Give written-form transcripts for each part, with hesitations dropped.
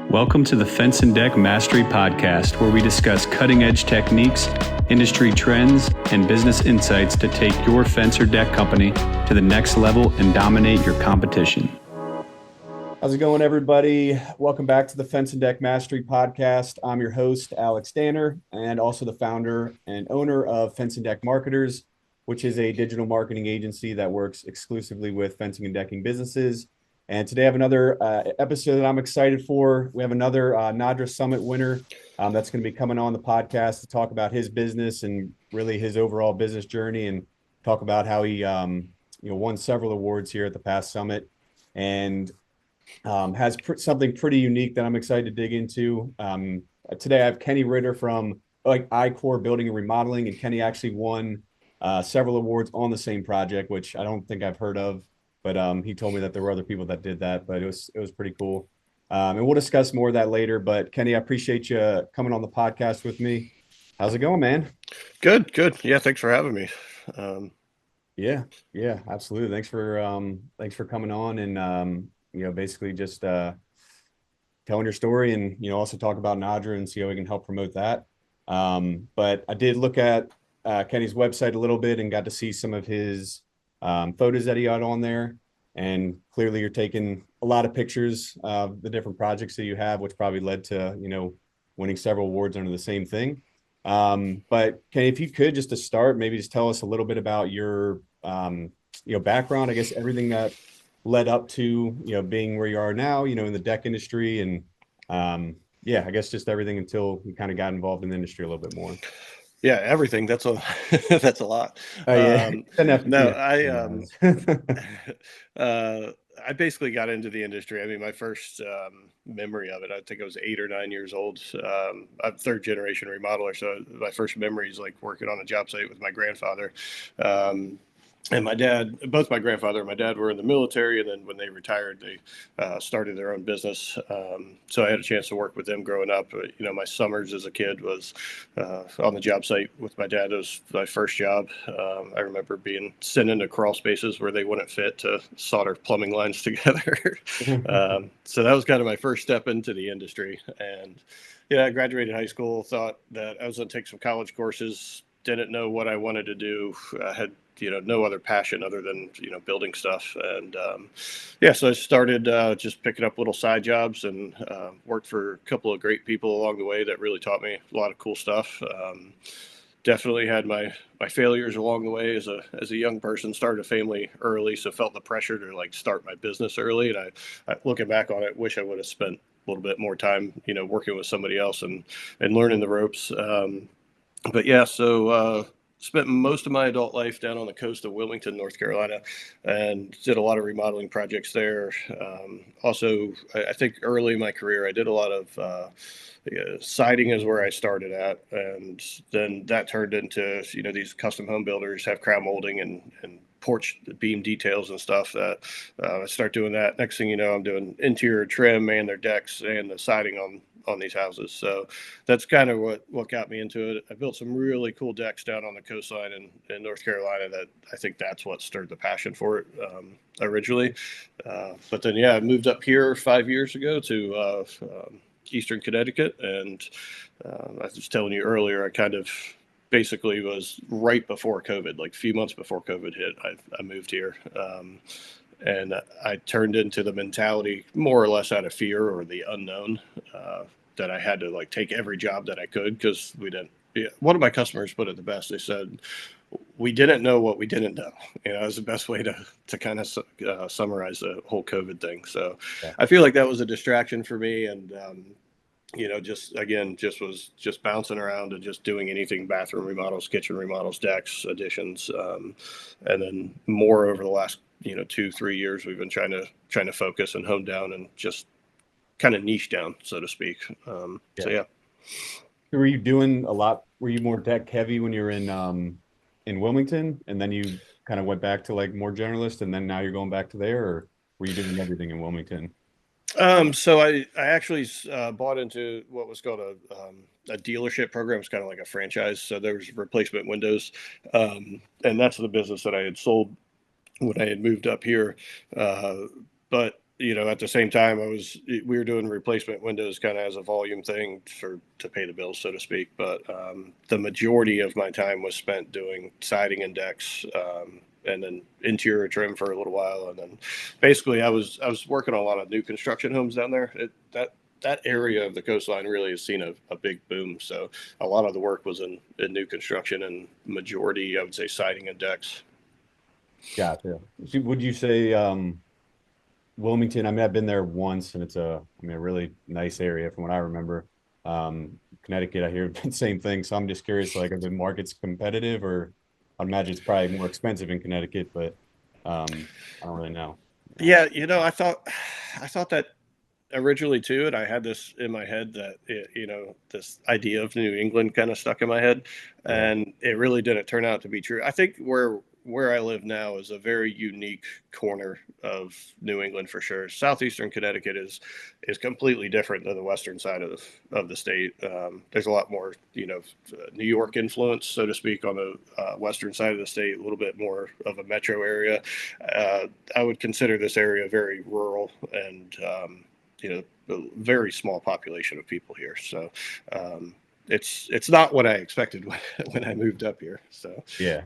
Welcome to the Fence and Deck Mastery Podcast, where we discuss cutting-edge techniques, industry trends, and business insights to take your fence or deck company to the next level and dominate your competition. How's it going, everybody? Welcome back to the Fence and Deck Mastery Podcast. I'm your host, Alex Danner, and also the founder and owner of Fence and Deck Marketers, which is a digital marketing agency that works exclusively with fencing and decking businesses. And today I have another episode that I'm excited for. We have another NADRA Summit winner that's going to be coming on the podcast to talk about his business and really his overall business journey, and talk about how he won several awards here at the past summit, and has something pretty unique that I'm excited to dig into. Today I have Kenny Ritter from ICOR Building Remodeling, and Kenny actually won several awards on the same project, which I don't think I've heard of. But he told me that there were other people that did that, but it was pretty cool. And we'll discuss more of that later. But Kenny, I appreciate you coming on the podcast with me. How's it going, man? Good. Yeah, thanks for having me. Yeah, absolutely. Thanks for coming on, and basically just telling your story, and also talk about NADRA and see how we can help promote that. But I did look at Kenny's website a little bit and got to see some of his photos that he had on there, and clearly you're taking a lot of pictures of the different projects that you have, which probably led to winning several awards under the same thing. But Kenny, if you could, just to start, maybe just tell us a little bit about your background, I guess everything that led up to being where you are now, in the deck industry, and I guess just everything until you kind of got involved in the industry a little bit more. Yeah, everything. That's a that's a lot. I basically got into the industry. I mean, my first memory of it, I think I was 8 or 9 years old. I'm third generation remodeler, so my first memory is like working on a job site with my grandfather. And my dad, both my grandfather and my dad were in the military, and then when they retired, they started their own business. So I had a chance to work with them growing up. My summers as a kid was on the job site with my dad. It was my first job. I remember being sent into crawl spaces where they wouldn't fit to solder plumbing lines together. So that was kind of my first step into the industry. And I graduated high school, thought that I was going to take some college courses, didn't know what I wanted to do. I had no other passion other than building stuff, and so I started just picking up little side jobs, and worked for a couple of great people along the way that really taught me a lot of cool stuff. Definitely had my failures along the way as a young person. Started a family early, so felt the pressure to start my business early, and I looking back on it, wish I would have spent a little bit more time working with somebody else and learning the ropes. Spent most of my adult life down on the coast of Wilmington, North Carolina, and did a lot of remodeling projects there. Also, I think early in my career, I did a lot of siding is where I started at, and then that turned into these custom home builders have crown molding and porch beam details and stuff. That I start doing that. Next thing you know, I'm doing interior trim and their decks and the siding on these houses. So that's kind of what got me into it. I built some really cool decks down on the coastline in North Carolina that I think that's what stirred the passion for it originally. But then, I moved up here 5 years ago to Eastern Connecticut. And I was telling you earlier, I kind of basically was right before COVID, like a few months before COVID hit, I moved here. And I turned into the mentality more or less out of fear or the unknown, that I had to take every job that I could, because we didn't. One of my customers put it the best. They said, "We didn't know what we didn't know." That was the best way to kind of summarize the whole COVID thing. So I feel like that was a distraction for me, and just bouncing around and just doing anything: bathroom remodels, kitchen remodels, decks, additions, and then more over the last 2-3 years, we've been trying to focus and hone down and just kind of niche down, so to speak. Were you doing a lot? Were you more deck heavy when you were in Wilmington, and then you kind of went back to more generalist, and then now you're going back to there, or were you doing everything in Wilmington? So I actually bought into what was called a dealership program. It's kind of like a franchise. So there was replacement windows, and that's the business that I had sold when I had moved up here. But at the same time, we were doing replacement windows kind of as a volume thing to pay the bills, so to speak. But the majority of my time was spent doing siding and decks, and then interior trim for a little while. And then basically I was working on a lot of new construction homes down there. That area of the coastline really has seen a big boom. So a lot of the work was in new construction, and majority, I would say, siding and decks. Gotcha. So would you say Wilmington? I mean, I've been there once, and it's a really nice area from what I remember. Connecticut, I hear the same thing. So I'm just curious, like, are the markets competitive, or I'd imagine it's probably more expensive in Connecticut, but I don't really know. Yeah, I thought that originally too, and I had this in my head that this idea of New England kind of stuck in my head, Yeah. and it really didn't turn out to be true. I think where I live now is a very unique corner of New England for sure. Southeastern Connecticut is completely different than the western side of the state. There's a lot more New York influence, so to speak, on the western side of the state. A little bit more of a metro area. I would consider this area very rural and a very small population of people here. So it's not what I expected when I moved up here. So Yeah.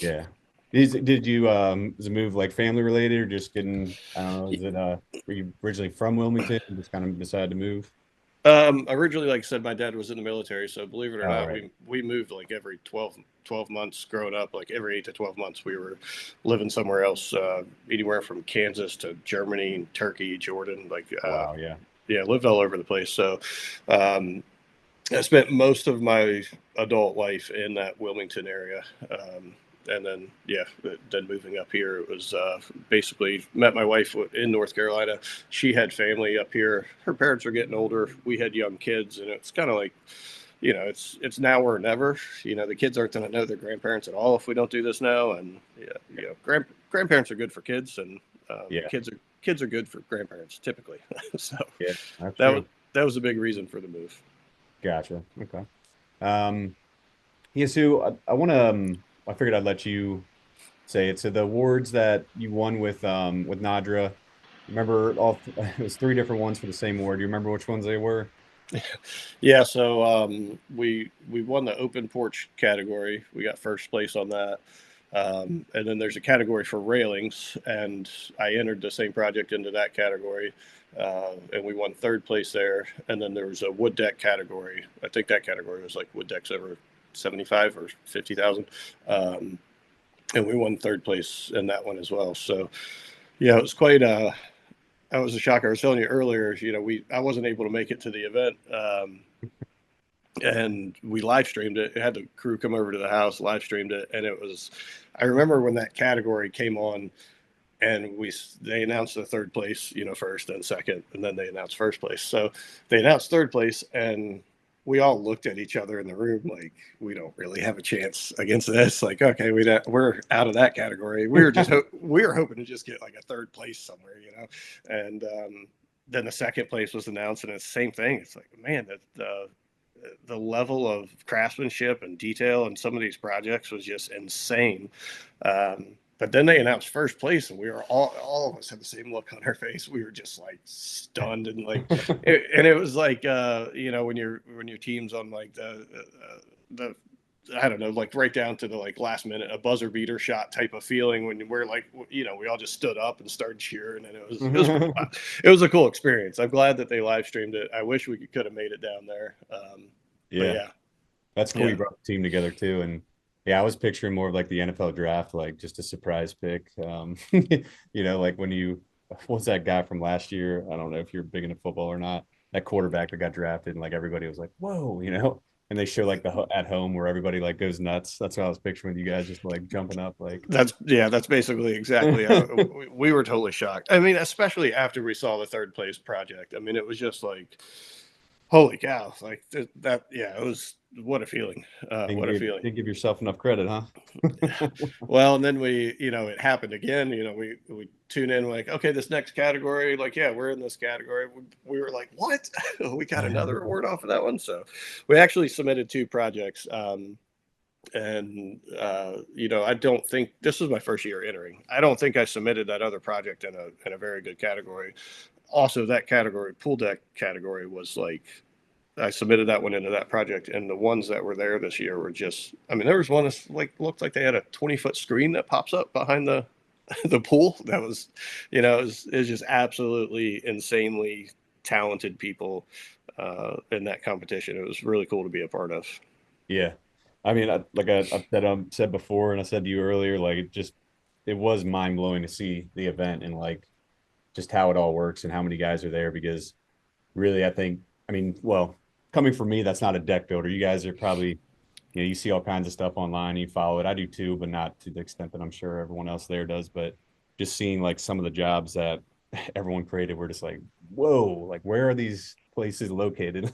Yeah. Did you is the move like family related, or just getting, I don't know, is it were you originally from Wilmington and just kind of decided to move? Originally, like I said, my dad was in the military, so believe it or Oh, not, right. we moved like every 12 months growing up. Like every 8 to 12 months, we were living somewhere else, anywhere from Kansas to Germany, Turkey, Jordan. Like, Wow. Yeah. yeah, lived all over the place. So, I spent most of my adult life in that Wilmington area. And then, yeah, then moving up here, it was basically met my wife in North Carolina. She had family up here. Her parents were getting older. We had young kids, and it's kind of like, it's now or never. The kids aren't going to know their grandparents at all if we don't do this now. And grandparents are good for kids, and Yeah. kids are good for grandparents typically. So Yeah. That's that true. that was a big reason for the move. Gotcha. Okay. Yeah, so I want to, I figured I'd let you say it. So the awards that you won with NADRA, remember it was three different ones for the same award. Do you remember which ones they were? Yeah, so we won the open porch category. We got first place on that. And then there's a category for railings, and I entered the same project into that category, and we won third place there. And then there was a wood deck category. I think that category was like wood decks over 75 or 50,000, and we won third place in that one as well. So yeah, it was quite that was a shocker. I was telling you earlier, I wasn't able to make it to the event. And we live streamed it. It had the crew come over to the house, live streamed it, and I remember when that category came on, and they announced the third place, first and second, and then they announced first place. So they announced third place, and we all looked at each other in the room like, we don't really have a chance against this. Like, okay, we're out of that category. We were hoping to just get like a third place somewhere, and then the second place was announced, and it's the same thing. It's like, man, the level of craftsmanship and detail in some of these projects was just insane. But then they announced first place, and we were all of us had the same look on our face. We were just like stunned, and like, it was like, when your team's on like the I don't know, like right down to the like last minute, a buzzer beater shot type of feeling when we're like, we all just stood up and started cheering, and it was a cool experience. I'm glad that they live streamed it. I wish we could have made it down there. But Yeah. yeah, That's cool. yeah. You brought the team together too. And yeah, I was picturing more of like the NFL draft, like just a surprise pick. Like what's that guy from last year? I don't know if you're big into football or not. That quarterback that got drafted, and like everybody was like, whoa, and they show like the at home where everybody like goes nuts. That's what I was picturing with you guys, just like jumping up, like. That's basically exactly how we were totally shocked. I mean, especially after we saw the third place project. I mean, it was just like, holy cow! Like that. Yeah, it was, what a feeling. What a feeling. Didn't give yourself enough credit, huh? Well, and then it happened again. We tune in like, okay, this next category, like, yeah, we're in this category. We were like, what? We got another award off of that one. So we actually submitted two projects. And, I don't think this was my first year entering. I don't think I submitted that other project in a very good category. Also, that category, pool deck category, was like, I submitted that one into that project, and the ones that were there this year were just, I mean, there was one that's like, looked like they had a 20-foot screen that pops up behind the, the pool. That was, it was just absolutely insanely talented people in that competition. It was really cool to be a part of. Yeah. I mean, I've said before, and I said to you earlier, like it was mind blowing to see the event and like just how it all works and how many guys are there because really, I think, I mean, well, coming from me, that's not a deck builder. You guys are probably, you see all kinds of stuff online, you follow it. I do too, but not to the extent that I'm sure everyone else there does. But just seeing like some of the jobs that everyone created, we're just like, whoa, like where are these places located?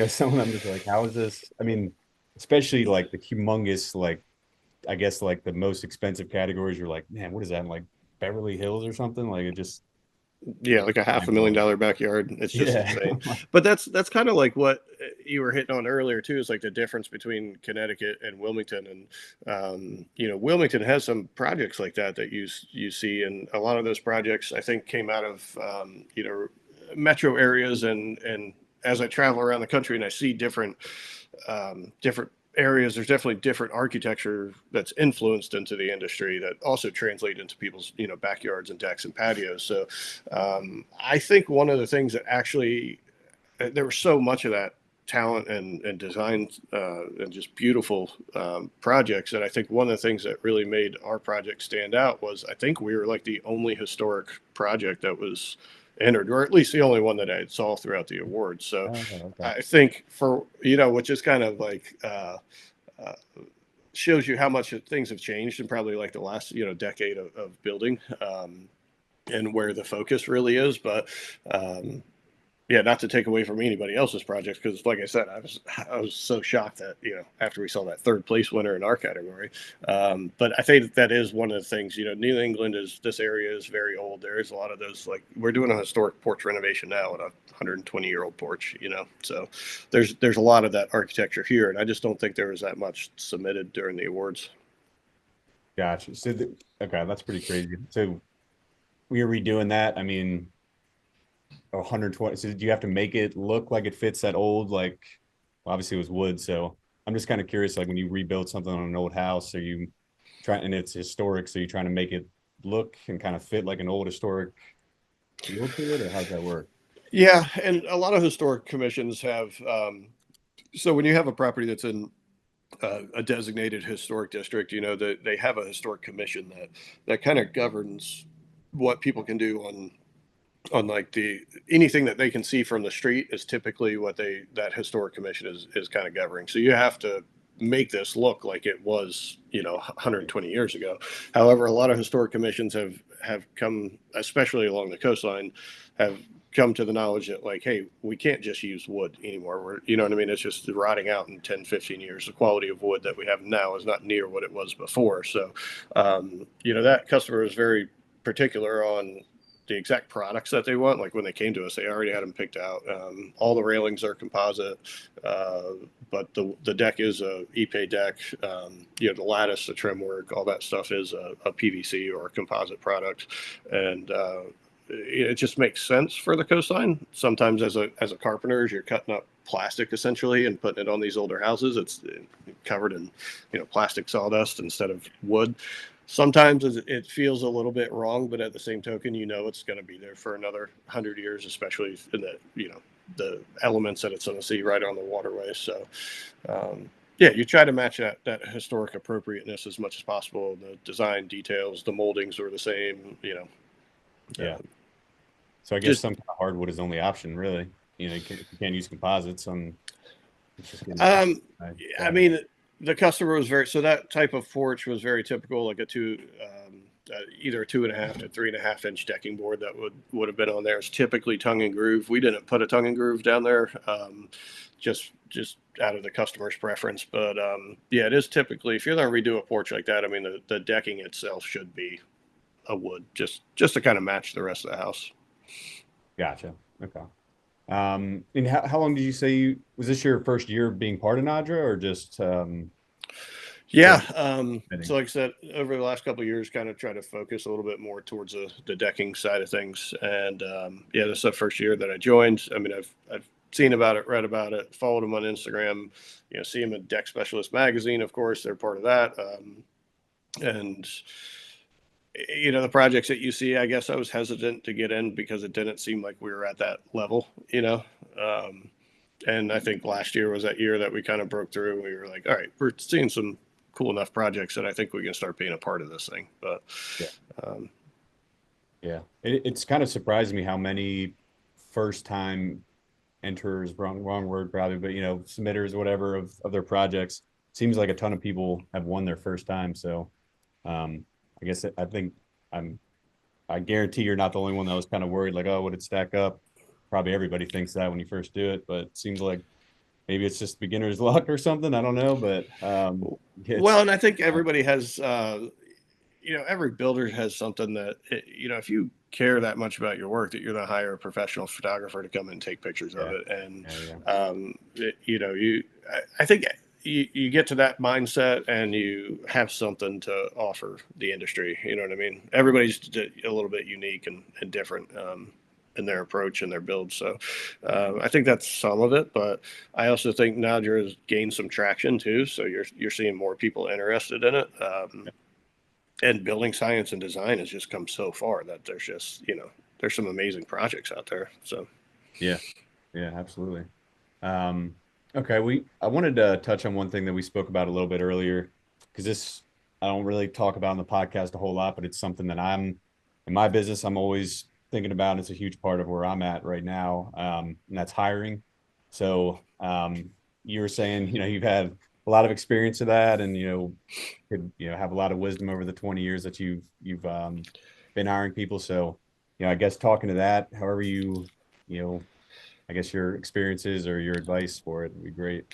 Some of them just like, how is this? I mean, especially like the humongous, like, I guess like the most expensive categories, you're like, man, what is that? Like Beverly Hills or something? Like it just, Yeah, like a half a million dollar backyard. It's just yeah. insane. But that's kind of like what you were hitting on earlier too, is like the difference between Connecticut and Wilmington. And Wilmington has some projects like that you see, and a lot of those projects I think came out of metro areas. And as I travel around the country and I see different areas, there's definitely different architecture that's influenced into the industry that also translate into people's backyards and decks and patios. So I think one of the things that actually there was so much of that talent and design and just beautiful projects, that I think one of the things that really made our project stand out was I think we were like the only historic project that was entered, or at least the only one that I saw throughout the awards. So Oh, okay. I think for which is kind of like uh, shows you how much things have changed in probably like the last decade of building, and where the focus really is. But yeah, not to take away from anybody else's projects, because like I said, I was so shocked that after we saw that third place winner in our category. But I think that is one of the things. New England this area is very old. There is a lot of those, like we're doing a historic porch renovation now on a 120-year-old porch. So there's a lot of that architecture here, and I just don't think there was that much submitted during the awards. Gotcha. Okay, that's pretty crazy. So we are redoing that. I mean, 120. So do you have to make it look like it fits that old, like, well, obviously it was wood. So I'm just kind of curious, like when you rebuild something on an old house, are you trying, and it's historic, so you're trying to make it look and kind of fit like an old historic feel to it, or how's that work? Yeah, and a lot of historic commissions have. So when you have a property that's in a designated historic district, that they have a historic commission that kind of governs what people can do on like anything that they can see from the street is typically what that historic commission is kind of governing. So you have to make this look like it was 120 years ago. However, a lot of historic commissions have come, especially along the coastline, have come to the knowledge that, like, hey, we can't just use wood anymore. You know what I mean? It's just rotting out in 10, 15 years. The quality of wood that we have now is not near what it was before. So that customer is very particular on the exact products that they want. Like when they came to us, they already had them picked out. All the railings are composite, but the deck is a Ipe deck. The lattice, the trim work, all that stuff is a PVC or a composite product, and it just makes sense for the coastline. Sometimes as a carpenter, as you're cutting up plastic essentially and putting it on these older houses, it's covered in plastic sawdust instead of wood. Sometimes it feels a little bit wrong, but at the same token, it's going to be there for another 100 years, especially in the elements that it's going to see right on the waterway. So yeah, you try to match that historic appropriateness as much as possible. The design details, the moldings are the same. Yeah. So I guess Just some kind of hardwood is the only option, really. You can't use composites. It's just getting I mean, the customer was so that type of porch was very typical, like either a 2.5 to 3.5 inch decking board that would have been on there. It's typically tongue and groove. We didn't put a tongue and groove down there, just out of the customer's preference. But yeah, it is typically, if you're going to redo a porch like that, I mean, the decking itself should be a wood, just to kind of match the rest of the house. Gotcha. Okay. And how long did you say was this your first year being part of NADRA or just Yeah. Fitting. So like I said, over the last couple of years, kind of try to focus a little bit more towards the decking side of things. And yeah, this is the first year that I joined. I mean, I've seen about it, read about it, followed them on Instagram, see them in Deck Specialist magazine. Of course, they're part of that. And the projects that you see, I guess I was hesitant to get in because it didn't seem like we were at that level, Um, and I think last year was that year that we kind of broke through and we were like, all right, we're seeing some cool enough projects that I think we can start being a part of this thing. But Yeah. um, Yeah. It's kind of surprised me how many first time enters, wrong word probably, but submitters, whatever, of their projects. Seems like a ton of people have won their first time. So I guess I think I guarantee you're not the only one that was kind of worried, like, oh, would it stack up? Probably everybody thinks that when you first do it, but it seems like maybe it's just beginner's luck or something. I don't know, but well, it's and I think everybody has, every builder has something that, if you care that much about your work, that you're going to hire a professional photographer to come and take pictures of yeah, it. And, yeah, I think you get to that mindset and you have something to offer the industry. You know what I mean? Everybody's a little bit unique and different. In their approach and their build. So I think that's some of it, but I also think Nadra has gained some traction too. So you're seeing more people interested in it. And building science and design has just come so far that there's just, there's some amazing projects out there. So yeah, yeah, absolutely. Okay, I wanted to touch on one thing that we spoke about a little bit earlier, because this I don't really talk about in the podcast a whole lot, but it's something that I'm in my business, I'm always thinking about. It's a huge part of where I'm at right now, and that's hiring. So you were saying, you've had a lot of experience of that, and could have a lot of wisdom over the 20 years that you've been hiring people. So I guess talking to that, however you know I guess your experiences or your advice for it would be great.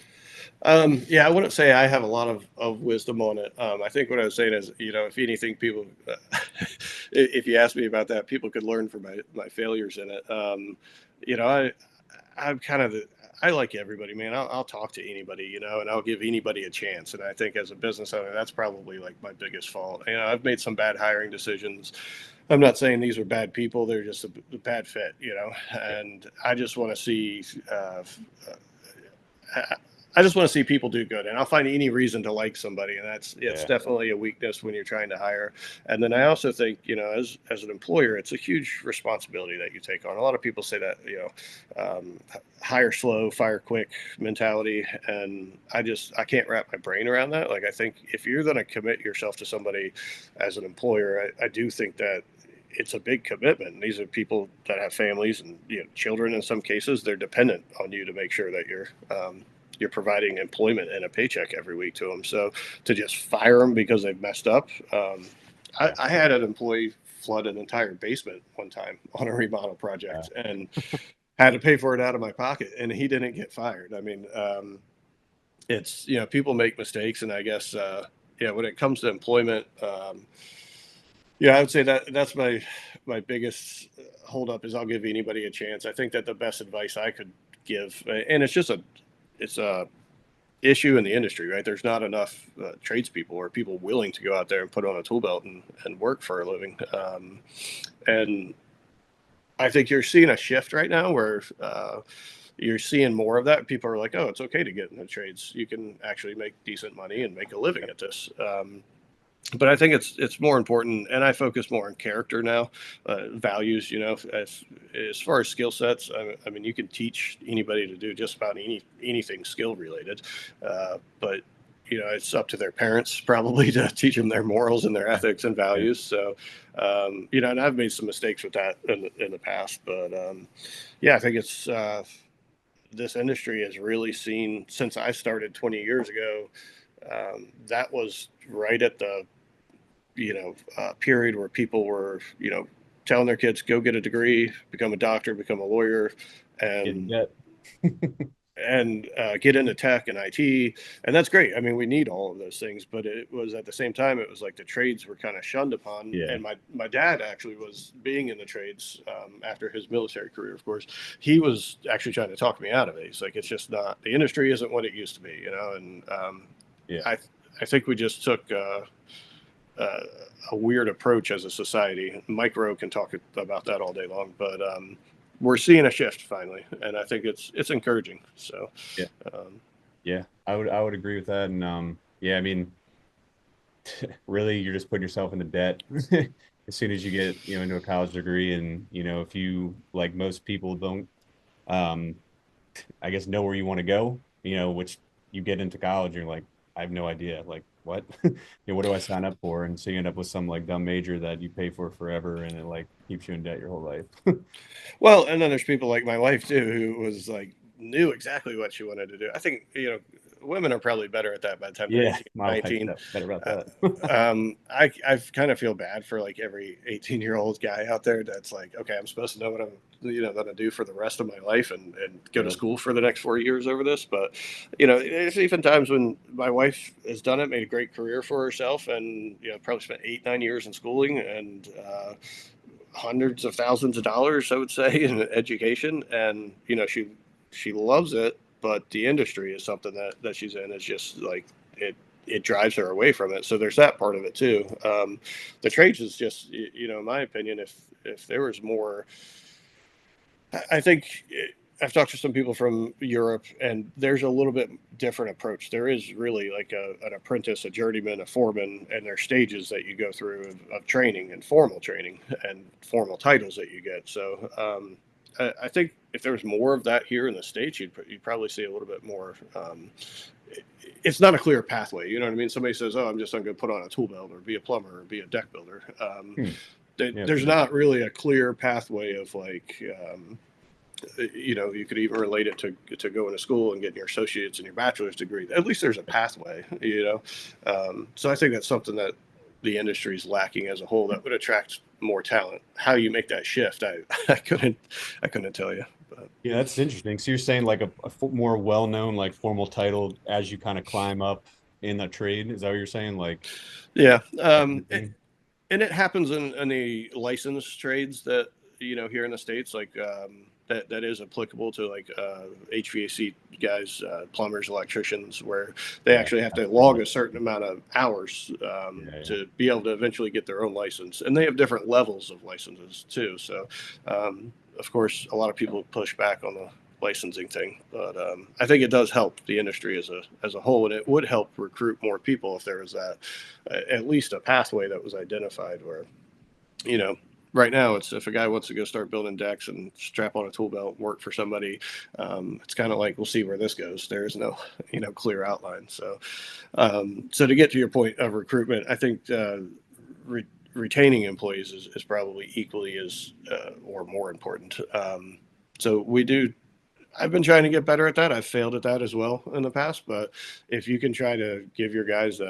yeah, I wouldn't say I have a lot of wisdom on it. I think what I was saying is, if anything, people, if you ask me about that, people could learn from my failures in it. You know, I, I'm kind of, I like everybody, man. I'll talk to anybody, and I'll give anybody a chance. And I think as a business owner, that's probably like my biggest fault. I've made some bad hiring decisions. I'm not saying these are bad people; they're just a bad fit, And I just want to see. I just want to see people do good, and I'll find any reason to like somebody, and it's Yeah, definitely a weakness when you're trying to hire. And then I also think, as an employer, it's a huge responsibility that you take on. A lot of people say that, hire slow, fire quick mentality, and I can't wrap my brain around that. Like I think if you're going to commit yourself to somebody as an employer, I do think that it's a big commitment. These are people that have families and children. In some cases, they're dependent on you to make sure that you're providing employment and a paycheck every week to them. So to just fire them because they've messed up, yeah, I had an employee flood an entire basement one time on a remodel yeah, project and had to pay for it out of my pocket, and he didn't get fired. I mean, it's people make mistakes, and I guess when it comes to employment. Yeah, I would say that's my biggest holdup is I'll give anybody a chance. I think that the best advice I could give, and it's a issue in the industry, right? There's not enough tradespeople or people willing to go out there and put on a tool belt and work for a living. And I think you're seeing a shift right now where you're seeing more of that. People are like, oh, it's okay to get in the trades. You can actually make decent money and make a living at this. But I think it's more important, and I focus more on character now, values. As far as skill sets, I mean, you can teach anybody to do just about anything skill related, but it's up to their parents probably to teach them their morals and their ethics and yeah, values. So, and I've made some mistakes with that in the past, but yeah, I think it's this industry has really seen since I started 20 years ago. That was right at the period where people were telling their kids go get a degree, become a doctor, become a lawyer, getting and debt. get into tech and IT, and that's great. I mean, we need all of those things, but it was at the same time it was like the trades were kind of shunned upon. Yeah, And my dad actually was being in the trades after his military career. Of course, he was actually trying to talk me out of it. He's like, it's just not the industry isn't what it used to be, And yeah, I I think we just took a weird approach as a society. Micro can talk about that all day long, but we're seeing a shift finally, and I think it's encouraging. So Yeah. um, Yeah, I would agree with that. And yeah, I mean, really, you're just putting yourself into debt as soon as you get, into a college degree. And, if you, like most people, don't, um, I guess, know where you want to go, which you get into college, you're like, I have no idea. Like, what? What do I sign up for? And so you end up with some like dumb major that you pay for forever, and it like keeps you in debt your whole life. well, and then there's people like my wife too, who was like knew exactly what she wanted to do. I think women are probably better at that by the time they're Yeah, 18, my wife's 19. better about that. I kind of feel bad for like every 18-year-old guy out there that's like, okay, I'm supposed to know what I'm going to do for the rest of my life and go to Yeah. school for the next 4 years over this. But there's even times when my wife has done it, made a great career for herself, and probably spent 8-9 years in schooling and hundreds of thousands of dollars, I would say, in education, and she loves it, but the industry is something that she's in is just like it drives her away from it. So there's that part of it too. The trades is just, in my opinion, if there was more, I think I've talked to some people from Europe, and there's a little bit different approach. There is really like an apprentice, a journeyman, a foreman, and there's stages that you go through of training and formal titles that you get. So I think if there was more of that here in the States, you'd probably see a little bit more. It's not a clear pathway. You know what I mean? Somebody says, "Oh, I'm just going to put on a tool belt or be a plumber or be a deck builder." Yeah, There's not really a clear pathway of like. You could even relate it to going to school and getting your associates and your bachelor's degree. At least there's a pathway, So I think that's something that the industry is lacking as a whole that would attract more talent. How you make that shift, I couldn't tell you. But. Yeah, that's interesting. So you're saying like a more well-known, like formal title as you kind of climb up in the trade. Is that what you're saying? Like, Yeah, that kind of thing? and it happens in the licensed trades that here in the States, like that is applicable to like HVAC guys, plumbers, electricians, where they Yeah. actually have to log a certain amount of hours Yeah. to be able to eventually get their own license, and they have different levels of licenses too. So of course a lot of people push back on the licensing thing, but I think it does help the industry as a whole, and it would help recruit more people if there was that at least a pathway that was identified where you know right now it's if a guy wants to go start building decks and strap on a tool belt and work for somebody, it's kind of like we'll see where this goes. There is no clear outline. So so to get to your point of recruitment, I think retaining employees is probably equally as or more important. So we do I've been trying to get better at that. I've failed at that as well in the past, but if you can try to give your guys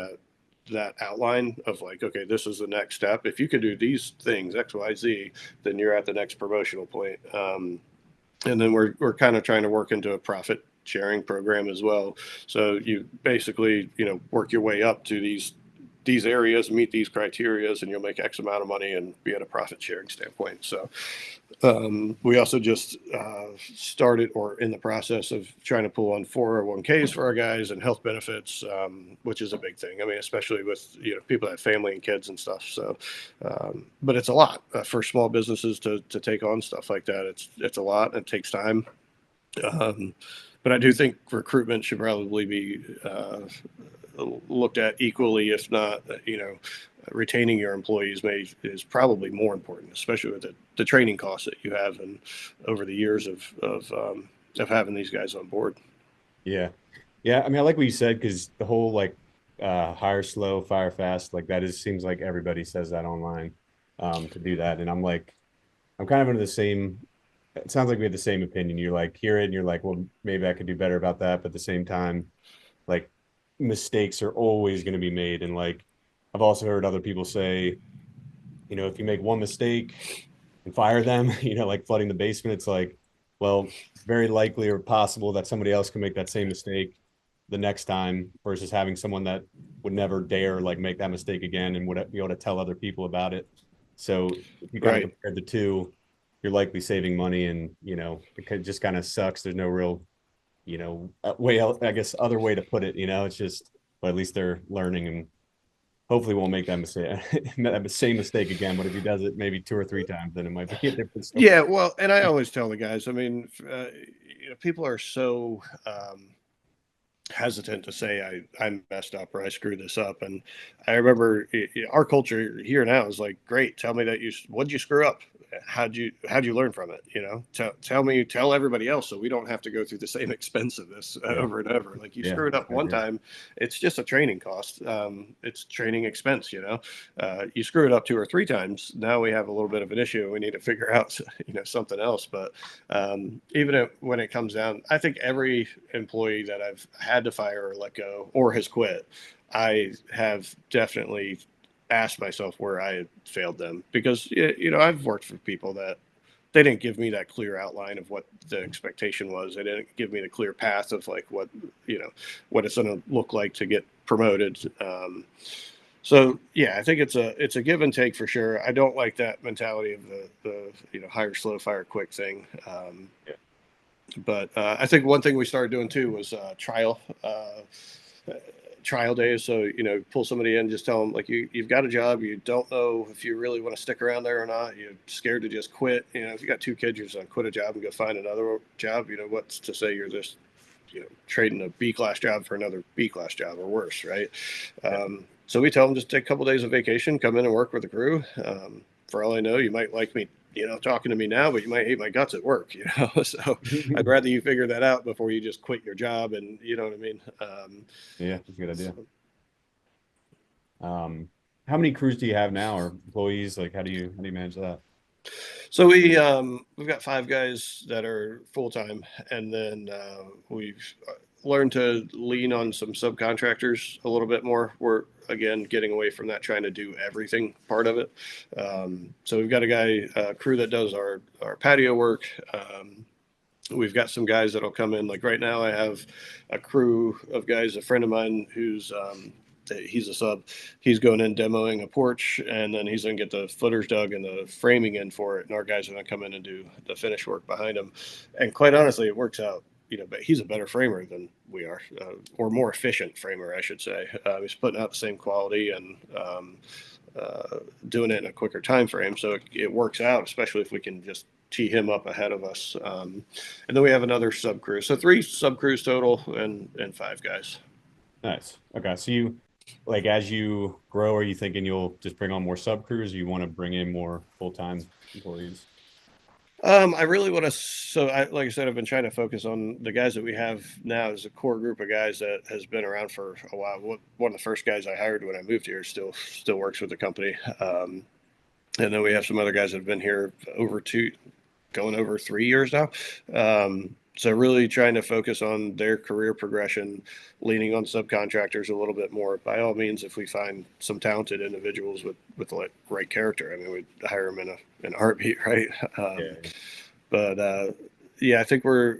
that outline of like, okay, this is the next step. If you can do these things, X, Y, Z, then you're at the next promotional point. And then we're kind of trying to work into a profit sharing program as well. So you basically, work your way up to these areas, meet these criterias, and you'll make X amount of money and be at a profit sharing standpoint. So we also just started or in the process of trying to pull on 401ks for our guys and health benefits, which is a big thing. I mean, especially with people that have family and kids and stuff. So, but it's a lot for small businesses to take on stuff like that. It's a lot. It takes time. Um, but I do think recruitment should probably be looked at equally, if not, retaining your employees is probably more important, especially with the training costs that you have and over the years of having these guys on board. Yeah. Yeah. I mean, I like what you said, because the whole like hire slow, fire fast, like that seems like everybody says that online to do that. And I'm like, I'm kind of under the same, it sounds like we have the same opinion. You're like, hear it and you're like, well, maybe I could do better about that. But at the same time, like mistakes are always going to be made. And like, I've also heard other people say, if you make one mistake and fire them, like flooding the basement, it's like, well, it's very likely or possible that somebody else can make that same mistake the next time, versus having someone that would never dare like make that mistake again and would be able to tell other people about it. So if you kind of Right. compare the two, you're likely saving money, and just kind of sucks. There's no real, way, I guess, other way to put it. It's just but at least they're learning and hopefully won't make that mistake, that same mistake again. But if he does it maybe 2 or 3 times, then it might be a different story. Yeah, well, and I always tell the guys, I mean, people are so hesitant to say I messed up or I screwed this up. And I remember our culture here now is like, great, tell me that what'd you screw up? How'd you learn from it? Tell everybody else, so we don't have to go through the same expense of this over and over. Like you screwed up one time, it's just a training cost. It's training expense. You screw it up 2 or 3 times. Now we have a little bit of an issue. We need to figure out, something else. But even when it comes down, I think every employee that I've had to fire or let go or has quit, I have definitely asked myself where I had failed them, because I've worked for people that they didn't give me that clear outline of what the expectation was. They didn't give me the clear path of like what it's going to look like to get promoted. So yeah, I think it's a give and take for sure. I don't like that mentality of the hire slow, fire quick thing. But I think one thing we started doing too was trial days. So, pull somebody in, just tell them like you've got a job. You don't know if you really want to stick around there or not. You're scared to just quit. If you got 2 kids, you're just going to quit a job and go find another job. What's to say you're just, trading a B-class job for another B-class job or worse, right? So we tell them just take a couple of days of vacation, come in and work with the crew. For all I know, you might like me, talking to me now, but you might hate my guts at work, So I'd rather you figure that out before you just quit your job, and you know what I mean? Yeah, that's a good idea. How many crews do you have now, or employees? Like, how do you manage that? So we've got 5 guys that are full time, and then we've learned to lean on some subcontractors a little bit more. We're again getting away from that trying to do everything part of it. So we've got a crew that does our patio work. We've got some guys that'll come in. Like right now, I have a crew of guys. A friend of mine who's he's a sub. He's going in demoing a porch, and then he's going to get the footers dug and the framing in for it. And our guys are going to come in and do the finish work behind him. And quite honestly, it works out. But he's a better framer than we are, or more efficient framer, I should say. He's putting out the same quality and doing it in a quicker time frame. So it works out, especially if we can just tee him up ahead of us. And then we have another sub crew. So 3 sub crews total and 5 guys. Nice. Okay. So as you grow, are you thinking you'll just bring on more sub crews, or you want to bring in more full-time employees? I really want to. Like I said, I've been trying to focus on the guys that we have now as a core group of guys that has been around for a while. One of the first guys I hired when I moved here still works with the company. And then we have some other guys that have been here going over 3 years now. So really trying to focus on their career progression, leaning on subcontractors a little bit more. By all means, if we find some talented individuals with the right character, I mean, we'd hire them in a heartbeat, right? But I think we're,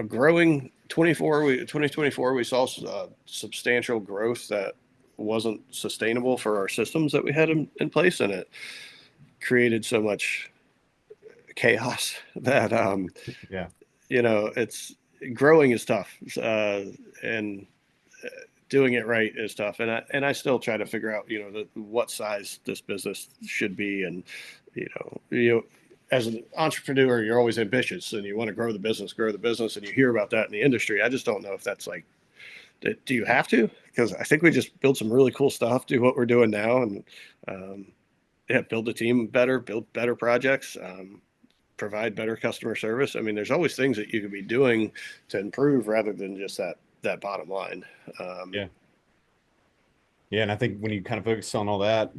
growing. 2024, we saw substantial growth that wasn't sustainable for our systems that we had in place, and it created so much chaos that it's growing is tough, and doing it right is tough. And I still try to figure out, what size this business should be. And, as an entrepreneur, you're always ambitious and you want to grow the business, and you hear about that in the industry. I just don't know if that's like, do you have to? Because I think we just build some really cool stuff, do what we're doing now, and build the team better, build better projects, provide better customer service. I mean, there's always things that you could be doing to improve rather than just that bottom line. Yeah. And I think when you kind of focus on all that,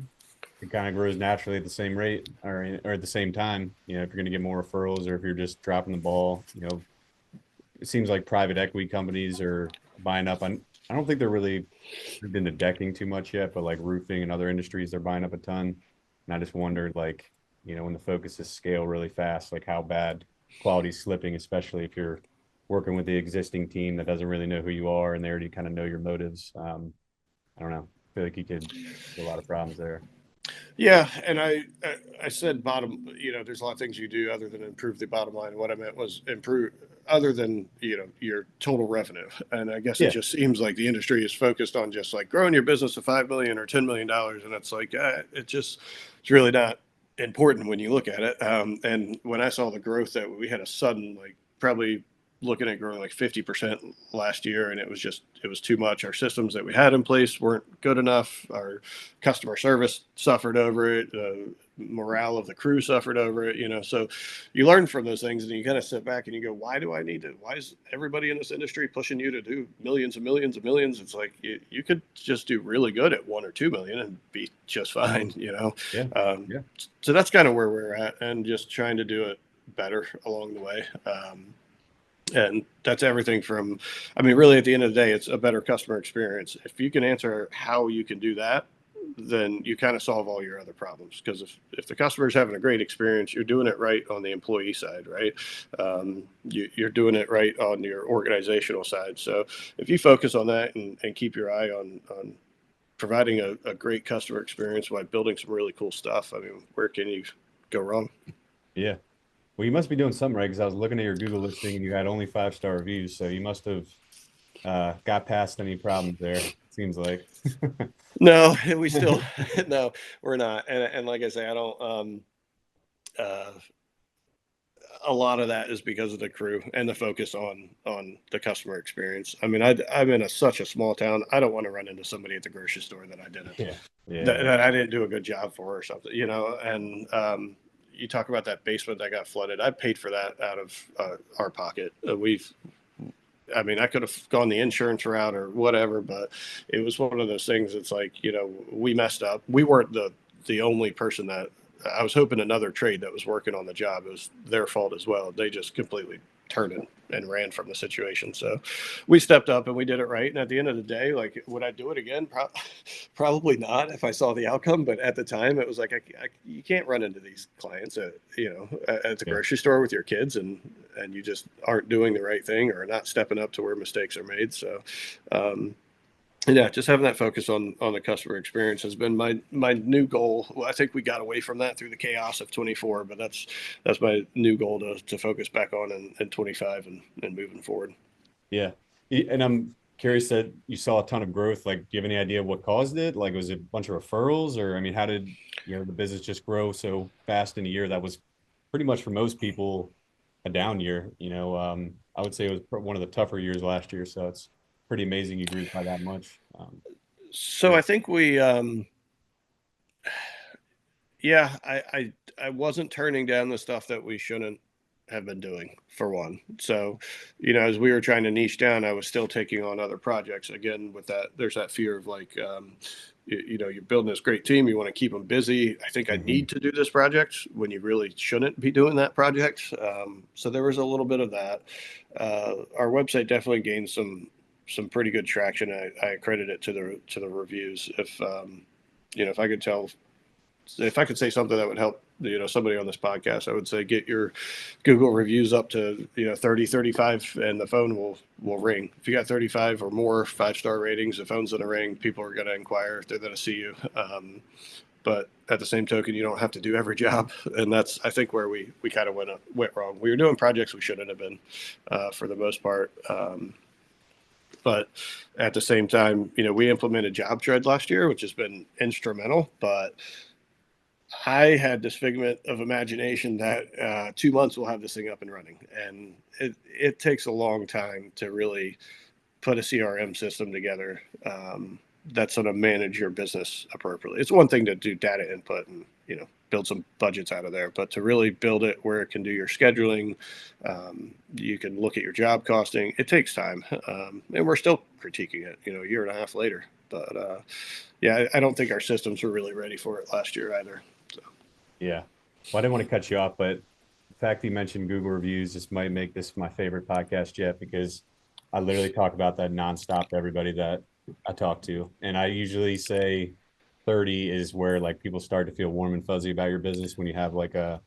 it kind of grows naturally at the same rate or at the same time. If you're going to get more referrals, or if you're just dropping the ball, it seems like private equity companies are buying up on, I don't think they're really into decking too much yet, but like roofing and other industries, they're buying up a ton. And I just wondered, like, when the focuses scale really fast, like how bad quality's slipping, especially if you're working with the existing team that doesn't really know who you are and they already kind of know your motives. I don't know. I feel like you could get a lot of problems there. Yeah. And I said bottom, there's a lot of things you do other than improve the bottom line. What I meant was other than, your total revenue. And I guess it Yeah. just seems like the industry is focused on just like growing your business to $5 million or $10 million. And it's like, it's really not important when you look at it. And when I saw the growth that we had a sudden, like probably looking at growing like 50% last year, and it was too much. Our systems that we had in place weren't good enough. Our customer service suffered over it. Morale of the crew suffered over it. So you learn from those things, and you kind of sit back and you go, why is everybody in this industry pushing you to do millions and millions and millions? It's like you could just do really good at 1 or 2 million and be just fine. Yeah. Yeah. So that's kind of where we're at, and just trying to do it better along the way. And that's everything from, really at the end of the day, it's a better customer experience. If you can answer how you can do that, then you kind of solve all your other problems. Because if the customer's having a great experience, you're doing it right on the employee side, right? You're doing it right on your organizational side. So if you focus on that and keep your eye on providing a great customer experience while building some really cool stuff, where can you go wrong? Yeah. Well, you must be doing something right, because I was looking at your Google listing and you had only 5-star reviews. So you must have got past any problems there, it seems like. No, we still, no, we're not. And like I say, I don't, a lot of that is because of the crew and the focus on the customer experience. I'm in such a small town. I don't want to run into somebody at the grocery store that I didn't, that I didn't do a good job for or something, and, you talk about that basement that got flooded. I paid for that out of our pocket. I could have gone the insurance route or whatever, but it was one of those things. It's like, we messed up. We weren't the only person that I was hoping another trade that was working on the job. It was their fault as well. They just completely turned and ran from the situation. So we stepped up and we did it right. And at the end of the day, like, would I do it again? Probably not if I saw the outcome. But at the time, it was like, you can't run into these clients at the grocery store with your kids, and you just aren't doing the right thing or not stepping up to where mistakes are made. So, just having that focus on the customer experience has been my new goal. Well, I think we got away from that through the chaos of 24, but that's my new goal to focus back on in 25 and moving forward. Yeah. And I'm curious that you saw a ton of growth. Like, do you have any idea what caused it? Like, was it a bunch of referrals, or, how did, the business just grow so fast in a year that was pretty much for most people a down year? I would say it was one of the tougher years last year. So it's pretty amazing you grew by that much. So I think we, I wasn't turning down the stuff that we shouldn't have been doing, for one. So, as we were trying to niche down, I was still taking on other projects. Again, with that, there's that fear of like, you're building this great team. You want to keep them busy. I think I need to do this project when you really shouldn't be doing that project. So there was a little bit of that. Our website definitely gained some pretty good traction. I credit it to the reviews. If I could say something that would help, somebody on this podcast, I would say get your Google reviews up to, 30, 35, and the phone will ring. If you got 35 or more 5-star ratings, the phone's going to ring. People are going to inquire if they're going to see you. But at the same token, you don't have to do every job. And that's, I think, where we kind of went wrong. We were doing projects we shouldn't have been, for the most part. But at the same time, we implemented Job Tread last year, which has been instrumental. But I had this figment of imagination that 2 months we'll have this thing up and running. And it takes a long time to really put a CRM system together that's going to manage your business appropriately. It's one thing to do data input and, build some budgets out of there, but to really build it where it can do your scheduling, you can look at your job costing. It takes time. And we're still critiquing it, a year and a half later. But I don't think our systems were really ready for it last year either. So. Yeah. Well, I didn't want to cut you off, but the fact that you mentioned Google reviews, this might make this my favorite podcast yet, because I literally talk about that nonstop to everybody that I talk to. And I usually say 30 is where like people start to feel warm and fuzzy about your business, when you have like a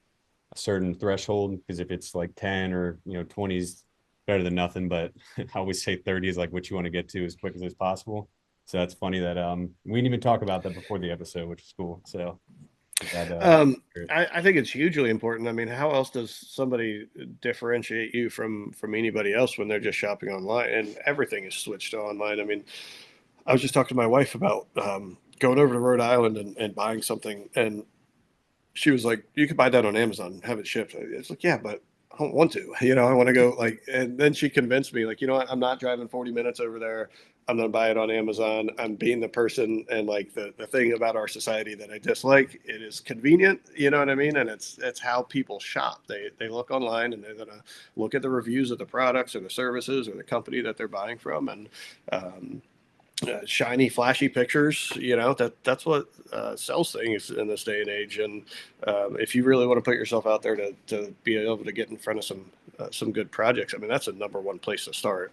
certain threshold. Because if it's like 10 or 20 is better than nothing, but I always say 30 is like what you want to get to as quick as possible. So that's funny that we didn't even talk about that before the episode, which is cool. So That, I think it's hugely important. I mean, how else does somebody differentiate you from anybody else when they're just shopping online and everything is switched to online? I mean, I was just talking to my wife about going over to Rhode Island and buying something, and she was like, "You could buy that on Amazon and have it shipped." It's like, yeah, but I don't want to. I want to go like. And then she convinced me, like, you know what? I'm not driving 40 minutes over there. I'm gonna buy it on Amazon. I'm being the person, and like the thing about our society that I dislike, it is convenient. You know what I mean? And it's how people shop. They look online and they're gonna look at the reviews of the products or the services or the company that they're buying from, and um, shiny, flashy pictures. That's what sells things in this day and age. And if you really want to put yourself out there to be able to get in front of some good projects, I mean, that's a number one place to start.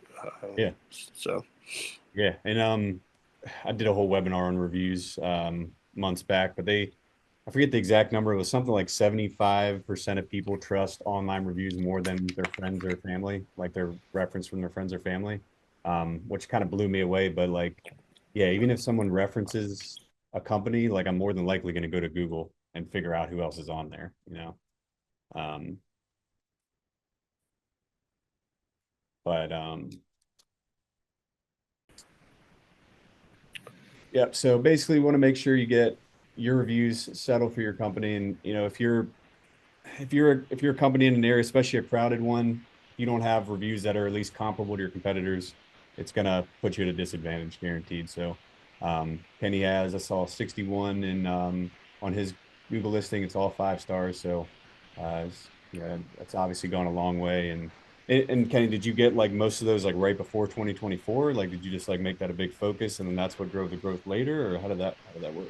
yeah. So Yeah. And I did a whole webinar on reviews months back, but I forget the exact number. It was something like 75% of people trust online reviews more than their friends or family, like their reference from their friends or family, which kind of blew me away. But like, yeah, even if someone references a company, like I'm more than likely going to go to Google and figure out who else is on there, you know? Um, but yep. So basically, you want to make sure you get your reviews settled for your company, and if you're a company in an area, especially a crowded one, you don't have reviews that are at least comparable to your competitors, it's gonna put you at a disadvantage, guaranteed. So Kenny has, I saw 61 in on his Google listing, it's all 5 stars. So yeah, that's obviously gone a long way. And Kenny, did you get like most of those like right before 2024? Like did you just like make that a big focus and then that's what drove the growth later, or how did that work?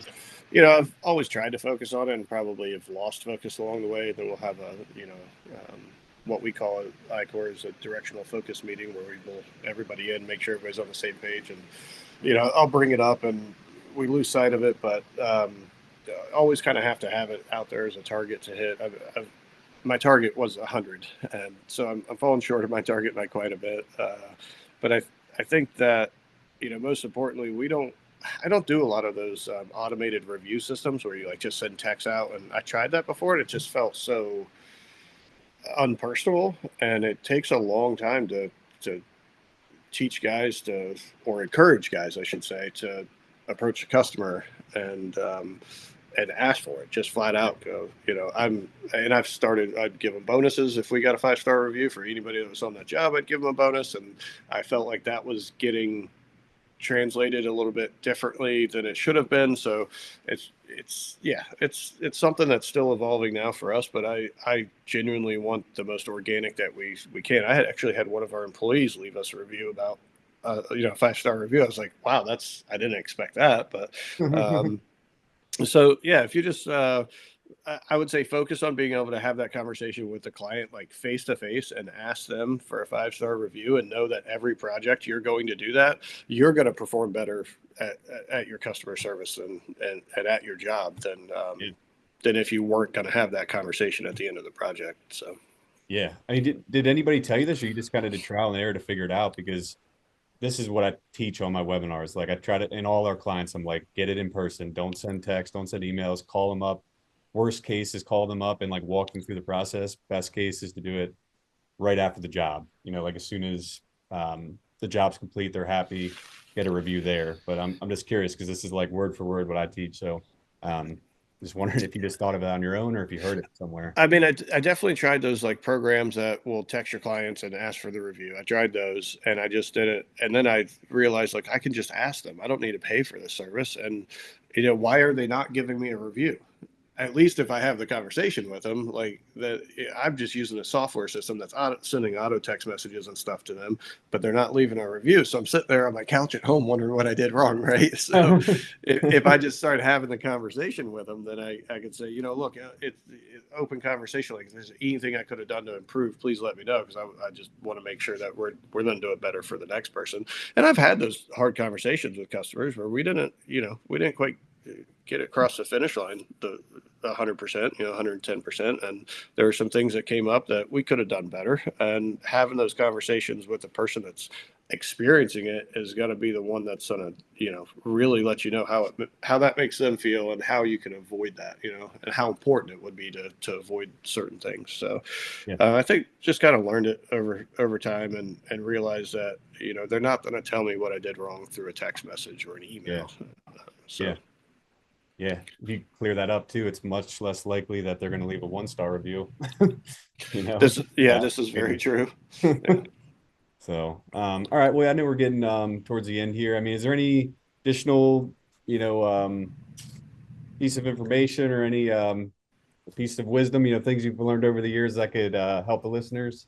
I've always tried to focus on it and probably have lost focus along the way. Then we'll have um, what we call it ICOR is a directional focus meeting where we pull everybody in, make sure everybody's on the same page, and I'll bring it up and we lose sight of it, but always kind of have to have it out there as a target to hit. My target was 100, and so I'm falling short of my target by quite a bit. But I think that most importantly, I don't do a lot of those automated review systems where you like just send text out. And I tried that before, and it just felt so unpersonal, and it takes a long time to teach guys or encourage guys, I should say, to approach a customer and ask for it, just flat out go, I'd give them bonuses. If we got a 5-star review for anybody that was on that job, I'd give them a bonus. And I felt like that was getting translated a little bit differently than it should have been. So it's something that's still evolving now for us, but I genuinely want the most organic that we can. I had actually had one of our employees leave us a review about a 5-star review. I was like, wow, I didn't expect that. But so yeah, if you just I would say focus on being able to have that conversation with the client, like face to face, and ask them for a 5-star review, and know that every project you're going to do that, you're going to perform better at your customer service and at your job Yeah. than if you weren't going to have that conversation at the end of the project. So. Yeah. I mean, did anybody tell you this, or you just kind of did trial and error to figure it out? Because this is what I teach on my webinars. Like I try to, in all our clients, I'm like, get it in person. Don't send text, don't send emails, call them up. Worst case is call them up and like walk them through the process. Best case is to do it right after the job. Like as soon as the job's complete, they're happy, get a review there. But I'm just curious because this is like word for word what I teach. So um, just wondering if you just thought of it on your own or if you heard it somewhere. I mean, I definitely tried those like programs that will text your clients and ask for the review. I tried those and I just did it. And then I realized like I can just ask them. I don't need to pay for this service. And, why are they not giving me a review? At least if I have the conversation with them, like that, I'm just using a software system that's sending auto text messages and stuff to them, but they're not leaving a review. So I'm sitting there on my couch at home wondering what I did wrong, right? So if I just start having the conversation with them, then I could say, look, it's open conversation. Like if there's anything I could have done to improve, please let me know, because I just want to make sure that we're going to do it better for the next person. And I've had those hard conversations with customers where we didn't quite get across the finish line, the 100%, 110%. And there were some things that came up that we could have done better. And having those conversations with the person that's experiencing it is going to be the one that's going to, really let you know how that makes them feel and how you can avoid that, and how important it would be to avoid certain things. So Yeah. I think just kind of learned it over time and realized that, they're not going to tell me what I did wrong through a text message or an email. So. Yeah. If you clear that up too, it's much less likely that they're going to leave a 1-star review. This is very true. Yeah. So, all right. Well, I know we're getting towards the end here. I mean, is there any additional, piece of information or any piece of wisdom, things you've learned over the years that could help the listeners?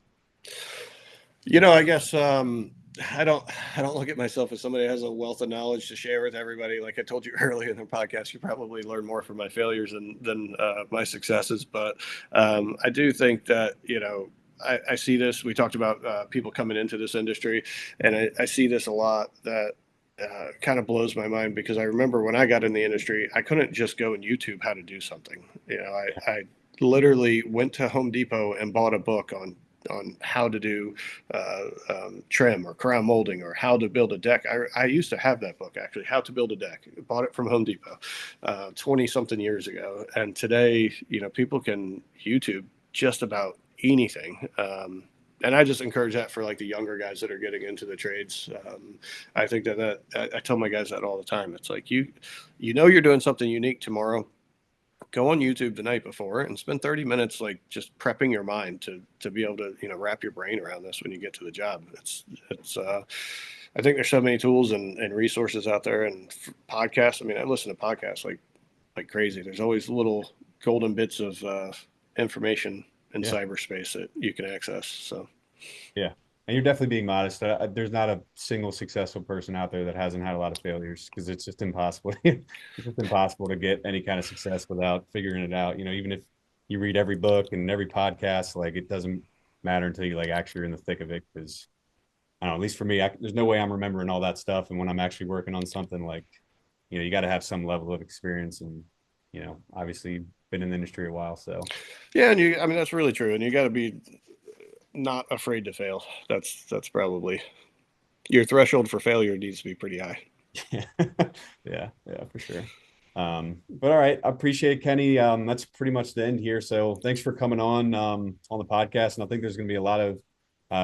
I guess I don't look at myself as somebody who has a wealth of knowledge to share with everybody. Like I told you earlier in the podcast, you probably learn more from my failures than my successes. But I do think that, I see this. We talked about people coming into this industry, and I see this a lot that kind of blows my mind, because I remember when I got in the industry, I couldn't just go and YouTube how to do something. I literally went to Home Depot and bought a book on how to do trim or crown molding or how to build a deck. I used to have that book, actually, How to Build a Deck. I bought it from Home Depot 20 something years ago. And today, people can YouTube just about anything. And I just encourage that for like the younger guys that are getting into the trades. I think that I tell my guys that all the time. It's like, you're doing something unique tomorrow. Go on YouTube the night before and spend 30 minutes like just prepping your mind to be able to wrap your brain around this when you get to the job. It's I think there's so many tools and resources out there, and podcasts. I mean, I listen to podcasts like crazy. There's always little golden bits of information in cyberspace that you can access. So yeah. And you're definitely being modest. There's not a single successful person out there that hasn't had a lot of failures, because it's just impossible. It's just impossible to get any kind of success without figuring it out. Even if you read every book and every podcast, like it doesn't matter until you like actually are in the thick of it. Because I don't know, at least for me, there's no way I'm remembering all that stuff. And when I'm actually working on something, like, you got to have some level of experience and, obviously been in the industry a while. So yeah, and that's really true. And you got to be not afraid to fail. That's probably your threshold for failure needs to be pretty high. Yeah, for sure. But all right, I appreciate it, Kenny. That's pretty much the end here. So thanks for coming on the podcast. And I think there's going to be a lot of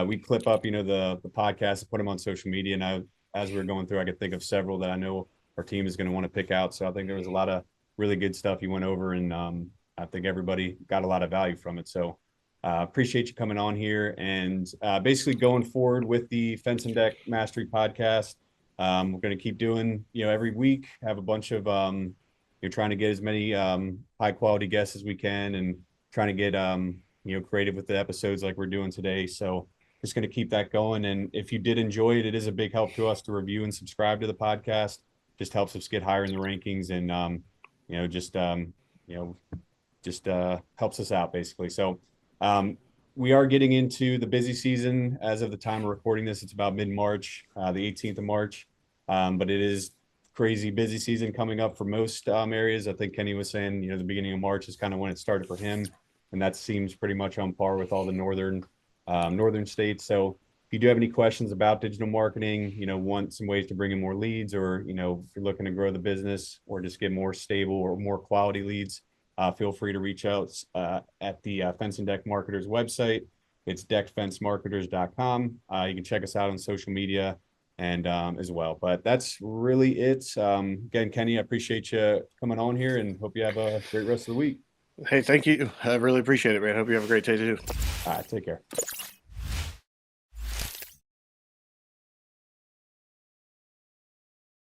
we clip up, the podcast and put them on social media. And as we were going through, I could think of several that I know our team is going to want to pick out. So I think there was a lot of really good stuff you went over, and I think everybody got a lot of value from it. So appreciate you coming on here, and basically going forward with the Fence and Deck Mastery podcast. We're going to keep doing, every week, have a bunch of, trying to get as many high quality guests as we can, and trying to get, creative with the episodes like we're doing today. So just going to keep that going. And if you did enjoy it, it is a big help to us to review and subscribe to the podcast. Just helps us get higher in the rankings, and, just helps us out basically. So we are getting into the busy season. As of the time of recording this, it's about mid-March, the 18th of March. But it is crazy busy season coming up for most areas. I think Kenny was saying, the beginning of March is kind of when it started for him. And that seems pretty much on par with all the northern states. So if you do have any questions about digital marketing, want some ways to bring in more leads, or, if you're looking to grow the business or just get more stable or more quality leads, feel free to reach out at the Fence and Deck Marketers website. It's deckfencemarketers.com. You can check us out on social media and as well. But that's really it. Again, Kenny, I appreciate you coming on here, and hope you have a great rest of the week. Hey, thank you. I really appreciate it, man. Hope you have a great day too. All right, take care.